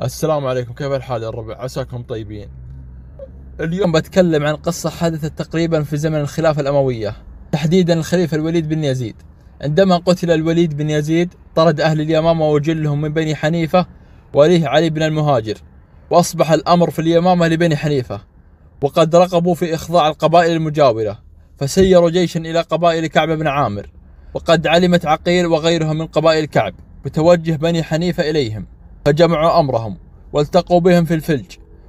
السلام عليكم، كيف الحال يا الربع؟ عساكم طيبين. اليوم بتكلم عن قصة حدثت تقريبا في زمن الخلافة الأموية، تحديدا الخليفة الوليد بن يزيد. عندما قتل الوليد بن يزيد طرد أهل اليمامة وجلهم من بني حنيفة وليه علي بن المهاجر، وأصبح الأمر في اليمامة لبني حنيفة، وقد رغبوا في إخضاع القبائل المجاورة، فسيروا جيشا إلى قبائل كعب بن عامر، وقد علمت عقيل وغيرها من قبائل كعب بتوجه بني حنيفة إليهم، فجمعوا أمرهم والتقوا بهم في الفلج.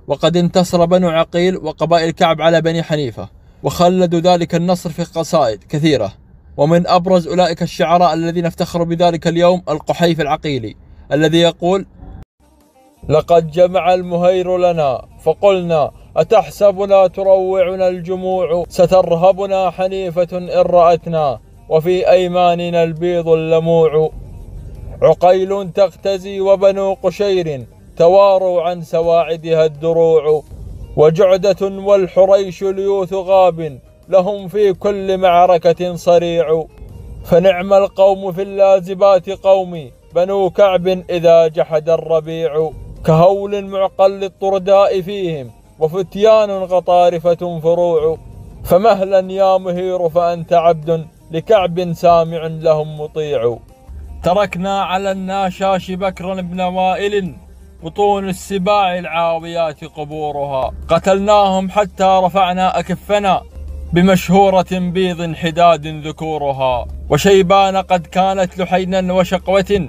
وقد انتصر بنو عقيل وقبائل كعب على بني حنيفة، وخلدوا ذلك النصر في قصائد كثيرة، ومن أبرز أولئك الشعراء الذين افتخروا بذلك اليوم القحيف العقيلي الذي يقول: لقد جمع المهير لنا فقلنا أتحسبنا تروعنا الجموع، سترهبنا حنيفة إن رأتنا وفي أيماننا البيض اللموع. عقيل تختزي وبنو قشير تواروا عن سواعدها الدروع، وجعدة والحريش ليوث غاب لهم في كل معركة صريع. فنعم القوم في اللازبات قومي بنو كعب إذا جحد الربيع، كهول معقل الطرداء فيهم وفتيان غطارفة فروع. فمهلا يا مهير فأنت عبد لكعب سامع لهم مطيع. تركنا على الناشاش بكرا بن وائل بطون السباع العاويات قبورها، قتلناهم حتى رفعنا أكفنا بمشهورة بيض حداد ذكورها. وشيبان قد كانت لحينا وشقوة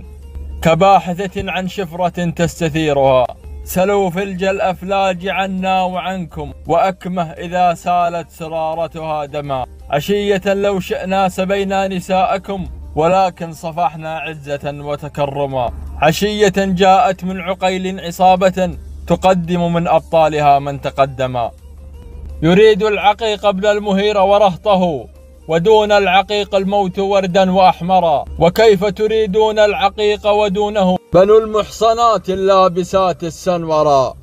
كباحثة عن شفرة تستثيرها، سلوا فلج الأفلاج عنا وعنكم وأكمه إذا سالت سرارتها دما. عشية لو شئنا سبينا نساءكم ولكن صفحنا عزة وتكرما. عشية جاءت من عقيل عصابة تقدم من أبطالها من تقدما. يريد العقيق ابن المهير ورهطه ودون العقيق الموت وردا وأحمرا. وكيف تريدون العقيق ودونه بنو المحصنات اللابسات السنورا.